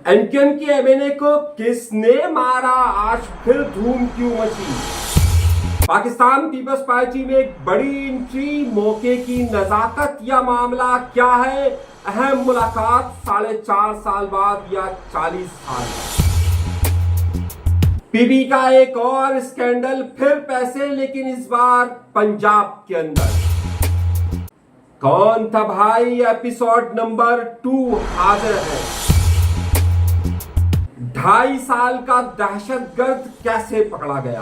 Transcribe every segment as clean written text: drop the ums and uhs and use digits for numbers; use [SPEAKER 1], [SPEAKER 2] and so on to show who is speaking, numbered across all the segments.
[SPEAKER 1] MQM के MNA को किसने मारा, आज फिर धूम क्यों मची। पाकिस्तान पीपल्स पार्टी में एक बड़ी एंट्री, मौके की नजाकत या मामला क्या है। अहम मुलाकात 4.5 साल बाद या 40 साल बाद। पीबी का एक और स्कैंडल, फिर पैसे, लेकिन इस बार पंजाब के अंदर। कौन था भाई, एपिसोड नंबर 2 हाजिर है। 2.5 साल का दहशतगर्द कैसे पकड़ा गया।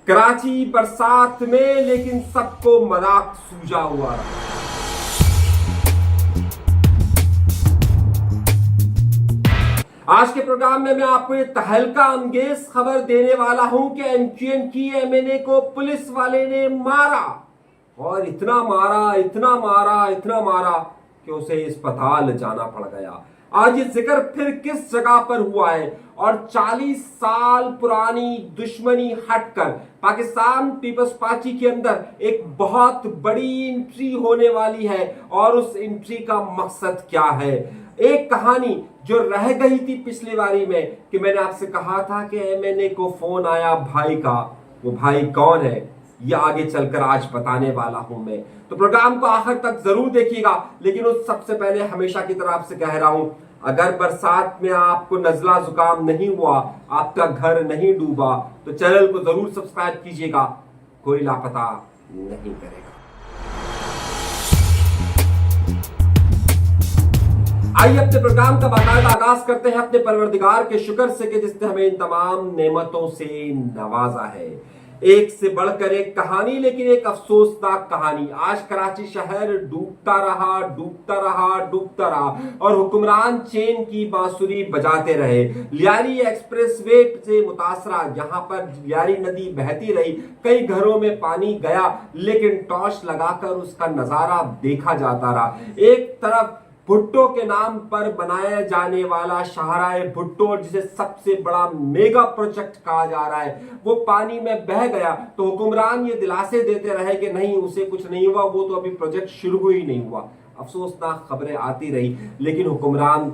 [SPEAKER 1] कराची बरसात में, लेकिन सबको मजाक सूझा हुआ रहा। आज के प्रोग्राम में मैं आपको ये तहलका अंगेज खबर देने वाला हूं कि एमक्यूएम की एमएनए को पुलिस वाले ने मारा, और इतना मारा, इतना मारा, इतना मारा कि उसे अस्पताल जाना पड़ गया। आज ये जिक्र फिर किस जगह पर हुआ है, और 40 साल पुरानी दुश्मनी हटकर पाकिस्तान पीपल्स पार्टी के अंदर एक बहुत बड़ी एंट्री होने वाली है। और उस एंट्री का मकसद क्या है। एक कहानी जो रह गई थी पिछली बारी में, कि मैंने आपसे कहा था कि एमएनए को फोन आया भाई का, वो भाई कौन है ये आगे चलकर आज बताने वाला हूं मैं। तो प्रोग्राम को आखिर तक जरूर देखिएगा। लेकिन उस सबसे पहले हमेशा की तरह आपसे कह रहा हूं, अगर बरसात में आपको नजला जुकाम नहीं हुआ, आपका घर नहीं डूबा, तो चैनल को जरूर सब्सक्राइब कीजिएगा। कोई लापता नहीं करेगा। आइए अपने प्रोग्राम का बाकायदा आगाज करते हैं अपने परवरदिगार के शुक्र से कि जिसने हमें इन तमाम नेमतों से नवाजा है। एक से बढ़कर एक कहानी, लेकिन एक अफसोसनाक कहानी। आज कराची शहर डूबता रहा, डूबता रहा, डूबता रहा, और हुक्मरान चेन की बांसुरी बजाते रहे। लियारी एक्सप्रेसवे से मुतासरा यहां पर लियारी नदी बहती रही। कई घरों में पानी गया, लेकिन टॉर्च लगाकर उसका नजारा देखा जाता रहा। एक तरफ भुट्टो के नाम पर बनाया जाने वाला शाहराए भुट्टो, जिसे सबसे बड़ा मेगा प्रोजेक्ट कहा जा रहा है, वो पानी में बह गया। तो हुक्मरान ये दिलासे देते रहे कि नहीं, उसे कुछ नहीं हुआ, वो तो अभी प्रोजेक्ट शुरू ही नहीं हुआ। अफसोसनाक खबरें आती रही, लेकिन हुक्मरान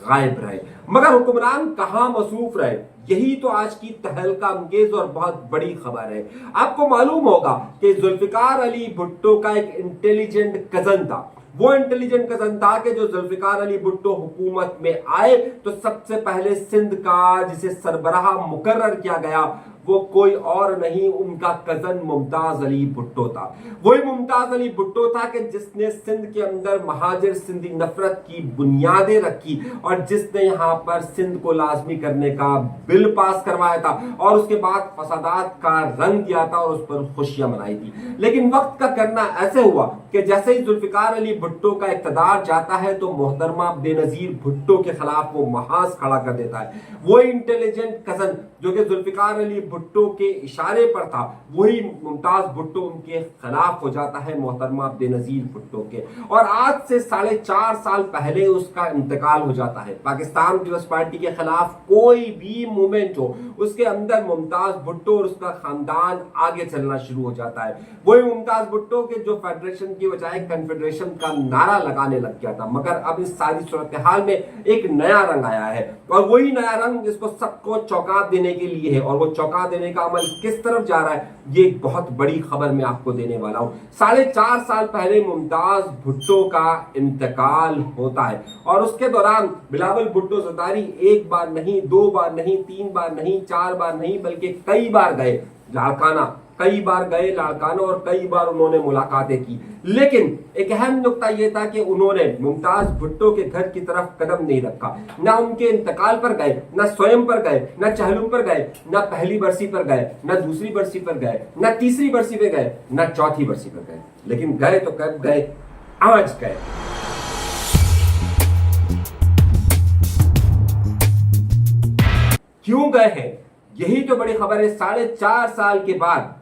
[SPEAKER 1] गायब रहे। मगर हुक्मरान कहां मसरूफ रहे, यही तो आज की तहलका अंगेज और बहुत बड़ी खबर है। आपको मालूम होगा कि जुल्फिकार अली भुट्टो का एक इंटेलिजेंट कजन था। वो इंटेलिजेंट कजन था कि जो जुल्फिकार अली भुट्टो हुकूमत में आए तो सबसे पहले सिंध का जिसे सरबराह मुकर्रर किया गया, वो कोई और नहीं, उनका कजन मुमताज अली भुट्टो था। वही मुमताज अली भुट्टो था कि जिसने सिंध के अंदर महाजिर सिंधी नफरत की बुनियादें रखी, और जिसने यहां पर सिंध को लाजमी करने का बिल पास करवाया था, और उसके बाद फसादात का रंग दिया था और उस पर खुशियां मनाई थी। लेकिन वक्त का करना ऐसे हुआ कि जैसे ही जुल्फिकार अली भुट्टो का इक़्तिदार जाता है, तो मोहतरमा बेनजीर भुट्टो के खिलाफ वो महाज खड़ा कर देता है। वो इंटेलिजेंट कजन जो कि जुल्फिकार अली भुट्टो के इशारे पर था, वही मुमताज भुट्टो उनके खिलाफ हो जाता है, मोहतरमा बेनजीर भुट्टो के। और आज से 4.5 साल पहले उसका इंतकाल हो जाता है। पाकिस्तान पीपल्स पार्टी के खिलाफ कोई भी मूवमेंट हो, उसके अंदर मुमताज भुट्टो और उसका खानदान आगे चलना शुरू हो जाता है। वही मुमताज भुट्टो के जो फेडरेशन की बजाय कन्फेडरेशन का नारा लगाने लग गया था। मगर अब इस सारी सूरत हाल में एक नया रंग आया है, और वही नया रंग जिसको सबको चौंका देने के लिए है। और वो चौंका देने का अमल किस तरफ जा रहा है, ये एक बहुत बड़ी खबर मैं आपको देने वाला हूं। 4.5 साल पहले मुमताज भुट्टो का इंतकाल होता है, और उसके दौरान बिलावल भुट्टो ज़रदारी एक बार नहीं, 2 बार नहीं, 3 बार नहीं, 4 बार नहीं, बल्कि कई बार गए लाड़काना, कई बार गए लाड़काना, और कई बार उन्होंने मुलाकातें की। लेकिन एक अहम नुक्ता यह था कि उन्होंने मुमताज भुट्टो के घर की तरफ कदम नहीं रखा। ना उनके इंतकाल पर गए, ना स्वयं पर गए, ना चहलुम पर गए, ना पहली बरसी पर गए, ना दूसरी बरसी पर गए, ना तीसरी बरसी पे गए, ना चौथी बरसी पर गए। लेकिन गए तो कब गए, आज गए। क्यों गए हैं, यही तो बड़ी खबर है। 4.5 साल के बाद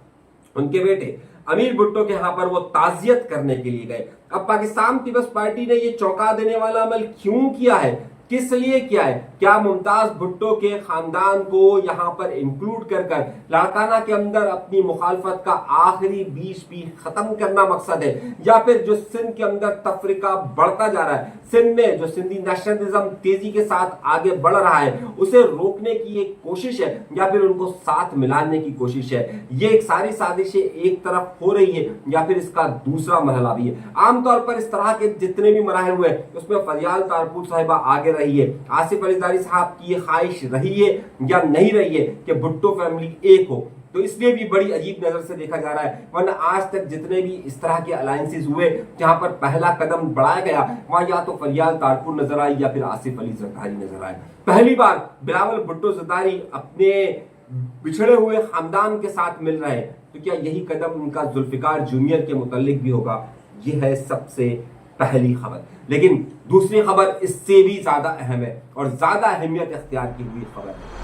[SPEAKER 1] उनके बेटे अमीर भुट्टो के यहां पर वो ताजियत करने के लिए गए। अब पाकिस्तान पीपल्स पार्टी ने ये चौंका देने वाला अमल क्यों किया है, किस लिए किया है? क्या मुमताज भुट्टो के खानदान को यहां पर इंक्लूड कर लाड़काना के अंदर अपनी मुखालफत का आखिरी बीच भी खत्म करना मकसद है, या फिर जो सिंध के अंदर तफरीका बढ़ता जा रहा है, सिंध में जो सिंधी नेशनलिज्म तेजी के साथ आगे बढ़ रहा है, उसे रोकने की एक कोशिश है या फिर उनको साथ मिलाने की कोशिश है? ये एक सारी साजिशें एक तरफ हो रही है या फिर इसका दूसरा मरहला भी है? आमतौर पर इस तरह के जितने भी मराहल हुए उसमें फरियाल तारपुर साहिबा आगे रही है। आसिफ अली ज़रदारी साहब की ये ख्वाहिश रही है या नहीं रही है कि भुट्टो फैमिली एक हो, तो इसलिए भी बड़ी अजीब नजर से देखा जा रहा है। वरना आज तक जितने भी इस तरह के अलायंसेस हुए जहां पर पहला कदम बढ़ाया गया, वहां या तो फरियाल तारपुर नजर आई या फिर आसिफ अली ज़रदारी नजर आए। पहली बार बिलावल भुट्टो ज़रदारी अपने बिछड़े हुए खानदान के साथ मिल रहे हैं, तो क्या यही कदम उनका जुल्फिकार जूनियर के मुतालिक भी होगा? यह है सबसे पहली खबर। लेकिन दूसरी खबर इससे भी ज्यादा अहम है और ज्यादा अहमियत इख्तियार की हुई खबर है।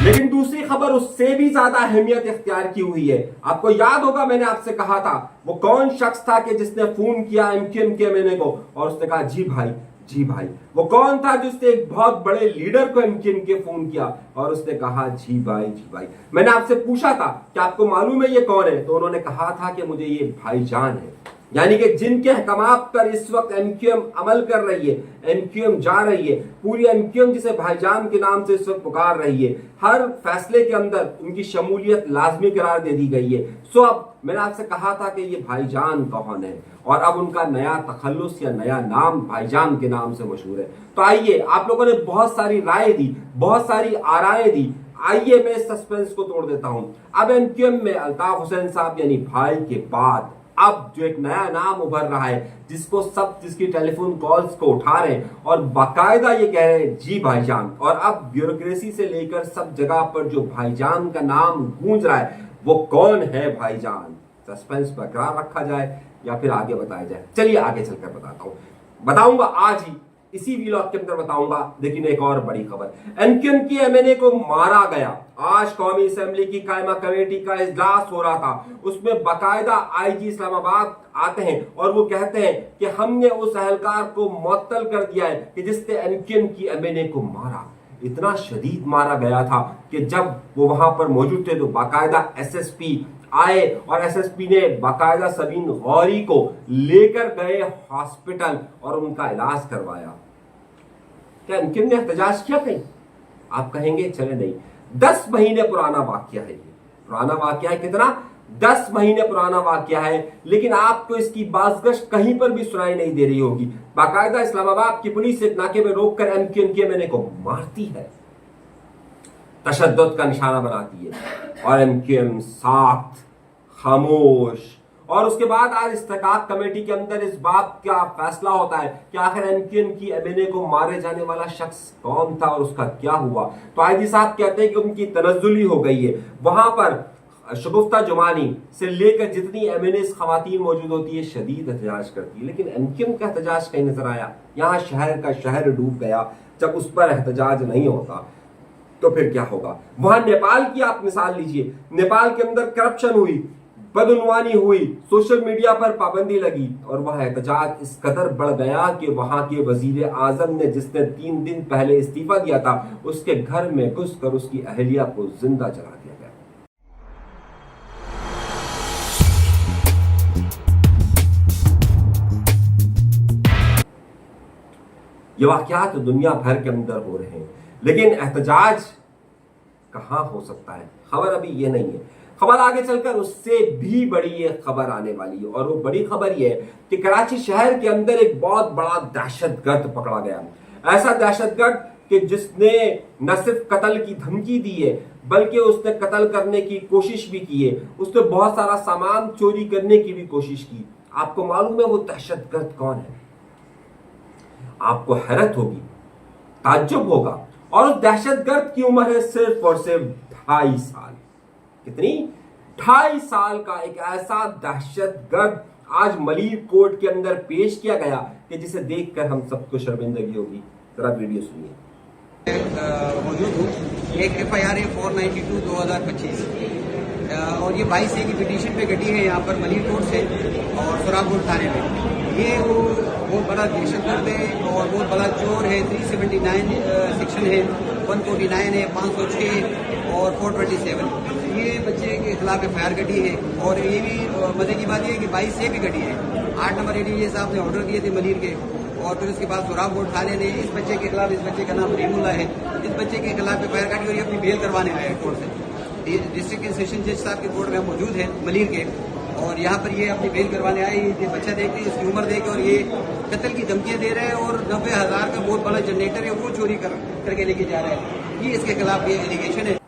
[SPEAKER 1] लेकिन दूसरी खबर उससे भी ज्यादा अहमियत इख्तियार की हुई है। आपको याद होगा मैंने आपसे कहा था वो कौन शख्स था कि जिसने फोन किया एमक्यूएम के एमएनए को और उसने कहा जी भाई जी भाई। वो कौन था जिसने एक बहुत बड़े लीडर को एमक्यूएम के फोन किया और उसने कहा जी भाई जी भाई। मैंने आपसे पूछा था कि आपको मालूम है ये कौन है, तो उन्होंने कहा था कि मुझे ये भाईजान है, यानी कि जिनके अहकामात पर इस वक्त एमक्यूएम अमल कर रही है, एमक्यूएम जा रही है, पूरी एमक्यूएम जिसे भाईजान के नाम से इस वक्त पुकार रही है, हर फैसले के अंदर उनकी शमूलियत लाजमी करार दे दी गई है। सो अब मैंने आपसे कहा था कि ये भाईजान कौन है और अब उनका नया तखल्लुस या नया नाम भाईजान के नाम से मशहूर है। तो आइए, आप लोगों ने बहुत सारी राय दी, बहुत सारी आराएं दी, आइए मैं इस सस्पेंस को तोड़ देता हूं। अब एमक्यूएम में अल्ताफ हुसैन साहब यानी भाई के बाद अब जो एक नया नाम उभर रहा है, जिसकी टेलीफोन कॉल्स को उठा रहे हैं और बाकायदा ये कह रहे हैं जी भाईजान, और अब ब्यूरोक्रेसी से लेकर सब जगह पर जो भाईजान का नाम गूंज रहा है, वो कौन है भाईजान? सस्पेंस बरकरार रखा जाए या फिर आगे बताया जाए? चलिए आगे चलकर बताऊंगा आज ही इसी व्लॉग के अंदर बताऊंगा। लेकिन एक और बड़ी खबर, एमक्यूएम की एमएनए को मारा गया। आज कौमी असेंबली की कायमा कमेटी का इजलास हो रहा था, उसमें बाकायदा आईजी इस्लामाबाद आते हैं और वो कहते हैं कि हमने उस अहलकार को मुअत्तल कर दिया है कि जिसने एमक्यूएम की एमएनए को मारा। इतना शदीद मारा गया था कि जब वो वहां पर मौजूद थे तो बाकायदा एसएसपी आए और एसएसपी ने बाकायदा सबीन गौरी को लेकर गए हॉस्पिटल और उनका इलाज करवाया। क्या एमक्यूएम ने एहतजाज किया कहीं? आप कहेंगे चले नहीं, 10 महीने पुराना वाकया है। ये पुराना वाकया है, कितना? 10 महीने पुराना वाकया है। लेकिन आपको इसकी बाज़गश्त कहीं पर भी सुनाई नहीं दे रही होगी। बाकायदा इस्लामाबाद की पुलिस एक नाके में रोककर एमक्यूएम के एमएनए को मारती है, तशद्दुद का निशाना बनाती है और एमक्यूएम साथ खामोश। और उसके बाद आज इस्तेकाक कमेटी के अंदर इस बात का फैसला होता है कि आखिर एमक्यूएम की एमएनए को मारे जाने वाला शख्स कौन था और उसका क्या हुआ। तो आईजी साहब कहते हैं कि उनकी तनज़्ज़ुली हो गई है। वहां पर शगुफ्ता जुमानी से लेकर जितनी एमएनएस खवातीन मौजूद होती है शदीद एहतजाज करती है, लेकिन एमक्यूएम का एहतजाज कहीं नजर आया? यहाँ शहर का शहर डूब गया। जब उस पर एहतजाज नहीं होता तो फिर क्या होगा? वहां नेपाल की आप मिसाल लीजिए, नेपाल के अंदर करप्शन हुई, बदउनवानी हुई, सोशल मीडिया पर पाबंदी लगी और वह एहतजाज इस कदर बढ़ गया कि वहां के वजीर आजम ने, जिसने 3 दिन पहले इस्तीफा दिया था, उसके घर में घुसकर उसकी अहलिया को जिंदा जला दिया गया। ये वाकयात दुनिया भर के अंदर हो रहे हैं, लेकिन एहतजाज कहां हो सकता है? खबर अभी ये नहीं है। खबर आगे चलकर उससे भी बड़ी ये खबर आने वाली है और वो बड़ी खबर ये है कि कराची शहर के अंदर एक बहुत बड़ा दहशतगर्द पकड़ा गया। ऐसा दहशतगर्द कि जिसने न सिर्फ कत्ल की धमकी दी है बल्कि उसने कत्ल करने की कोशिश भी की है। उसने बहुत सारा सामान चोरी करने की भी कोशिश की। आपको मालूम है वो दहशतगर्द कौन है? आपको हैरत होगी, ताज्जुब होगा। और उस दहशतगर्द की उम्र है सिर्फ और सिर्फ 2.5 साल। कितनी? 2.5 साल का एक ऐसा दहशतगर्द आज मलिर कोर्ट के अंदर पेश किया गया कि जिसे देखकर हम सबको शर्मिंदगी होगी। जरा वीडियो सुनिए।
[SPEAKER 2] मौजूद हूँ। एक FIR 492/2025 और और ये 22A की पिटीशन पे घटी है यहाँ पर मलिर कोर्ट से और सोराबकोट थाने में। ये वो बहुत बड़ा दहशतगर्द है और बहुत बड़ा चोर है। 379 सेक्शन है, 149 है, 506 और 427। ये बच्चे के खिलाफ FIR घटी है। और ये भी मजे की बात है कि 22A भी घटी है। 8 नंबर ADJ साहब ने ऑर्डर दिए थे मलिर के, और फिर उसके बाद सोराबकोट थाने ने इस बच्चे के खिलाफ, इस बच्चे का नाम रीमुल्ला है, इस बच्चे के खिलाफ FIR काटी और ये अपनी बेल करवाने आए हैं कोर्ट से। डिस्ट्रिक्ट के सेशन जज साहब के कोर्ट में मौजूद है मलिर के, और यहाँ पर ये अपनी बेल करवाने आए। ये बच्चा देखते हैं, इसकी उम्र देख, और ये कत्ल की धमकियां दे रहे हैं और 90,000 का बहुत बड़ा जनरेटर है वो चोरी करके लेके जा रहे हैं। ये इसके खिलाफ ये एलिगेशन है।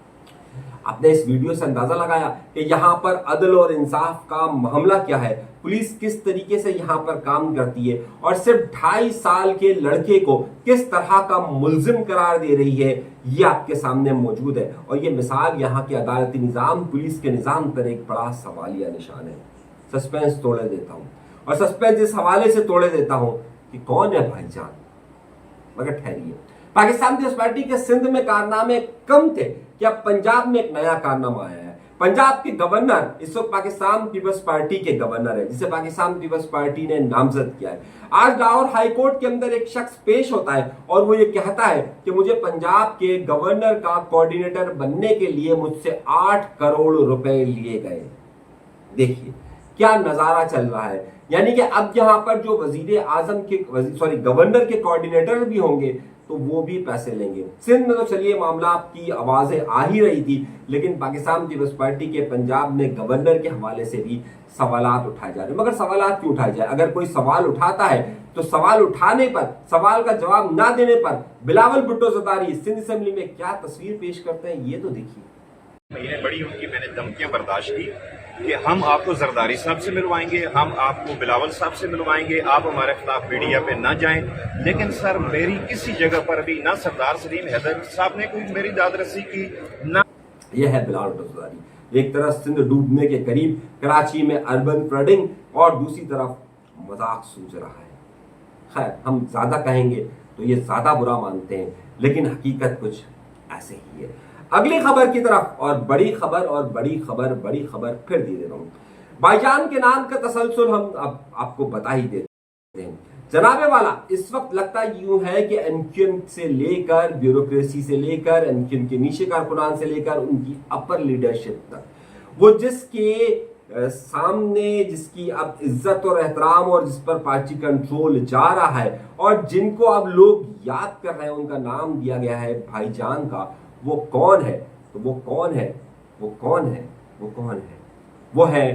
[SPEAKER 1] आपने इस वीडियो से अंदाजा लगाया कि यहाँ पर अदल और इंसाफ का मामला क्या है, पुलिस किस तरीके से यहाँ पर काम करती है और सिर्फ 2.5 साल के लड़के को किस तरह का मुल्जिम करार दे रही है, ये आपके सामने मौजूद है। और ये मिसाल यहाँ के अदालती निजाम, पुलिस के निजाम पर एक बड़ा सवालिया निशान है। सस्पेंस तोड़े देता हूँ, और सस्पेंस इस हवाले से तोड़े देता हूँ कि कौन है भाईजान। मगर ठहरिए, पाकिस्तान पीपल्स पार्टी के सिंध में कारनामे कम थे कि अब पंजाब में एक नया कारनामा आया है। पंजाब के गवर्नर इस वक्त पाकिस्तान पीपल्स पार्टी के गवर्नर है, जिसे पाकिस्तान पीपल्स पार्टी ने नामजद किया है। आज लाहौर हाई कोर्ट के अंदर एक शख्स पेश होता है और वो ये कहता है कि मुझे पंजाब के गवर्नर का कोऑर्डिनेटर बनने के लिए मुझसे 8 करोड़ रुपए लिए गए। देखिए क्या नजारा चल रहा है, यानी कि अब यहां पर जो वजीर आजम के गवर्नर के कोऑर्डिनेटर भी होंगे तो वो भी पैसे लेंगे। सिंध में तो चलिए मामला की आवाजें आ ही रही थी, लेकिन पाकिस्तान पीपल्स पार्टी के पंजाब में गवर्नर के हवाले से भी सवालात उठाए जा रहे हैं। मगर सवालात क्यों उठाए जाए? अगर कोई सवाल उठाता है तो सवाल उठाने पर, सवाल का जवाब ना देने पर बिलावल भुट्टो ज़रदारी सिंध असेंबली में क्या तस्वीर पेश करते हैं, ये तो देखिए।
[SPEAKER 3] महीने बड़ी उनकी मैंने धमकियां बर्दाश्त की कि हम आपको जरदारी साहब से मिलवाएंगे, हम आपको बिलावल साहब से मिलवाएंगे, आप हमारे खिलाफ मीडिया पे ना जाएं। लेकिन सर मेरी किसी जगह पर भी ना सरदार सलीम हैदर साहब ने कोई मेरी दादरसी की, ना।
[SPEAKER 1] यह है बिलावल भुट्टो ज़रदारी। एक तरफ सिंध डूबने के करीब, कराची में अर्बन फ्लडिंग, और दूसरी तरफ मजाक सूझ रहा है। खैर, हम ज्यादा कहेंगे तो ये ज्यादा बुरा मानते हैं, लेकिन हकीकत कुछ ऐसे ही है। अगली खबर की तरफ, और बड़ी खबर और बड़ी खबर फिर दे रहा हूं। भाईजान के नाम का तसलसल हम अब आपको बता ही देते हैं। जनाबे वाला इस वक्त लगता यूं है कि एमक्यूएम से लेकर, ब्यूरोक्रेसी से लेकर, एमक्यूएम के नीचे कारकुनान से लेकर उनकी अपर लीडरशिप तक, वो जिसके सामने, जिसकी अब इज्जत और एहतराम और जिस पर पार्टी कंट्रोल जा रहा है, और जिनको अब लोग याद कर रहे हैं, उनका नाम दिया गया है भाईजान का, वो कौन है? तो वो कौन है? वो है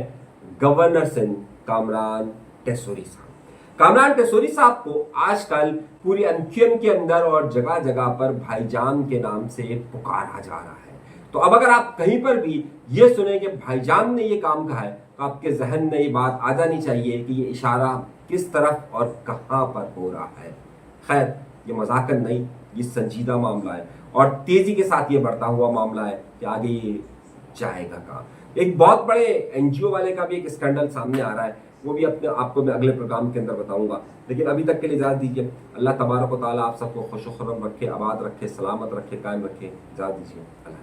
[SPEAKER 1] गवर्नर सिंध कामरान टेसोरी साहब। कामरान टेसोरी साहब को आजकल पूरी एमक्यूएम के अंदर और जगह जगह पर भाईजान के नाम से पुकारा जा रहा है। तो अब अगर आप कहीं पर भी ये सुने कि भाईजान ने ये काम कहा है, तो आपके जहन में ये बात आ जानी चाहिए कि ये इशारा किस तरफ और कहां पर हो रहा है। खैर, ये मजाकन नहीं, ये संजीदा मामला है और तेजी के साथ ये बढ़ता हुआ मामला है कि आगे ये जाएगा कहां। एक बहुत बड़े एनजीओ वाले का भी एक स्कैंडल सामने आ रहा है, वो भी अपने आपको मैं अगले प्रोग्राम के अंदर बताऊंगा। लेकिन अभी तक के लिए इजाजत दीजिए। अल्लाह तबारक व तआला आप सबको खुश खुर्रम रखे, आबाद रखे, सलामत रखे, कायम रखे। इजाजत दीजिए। अल्लाह।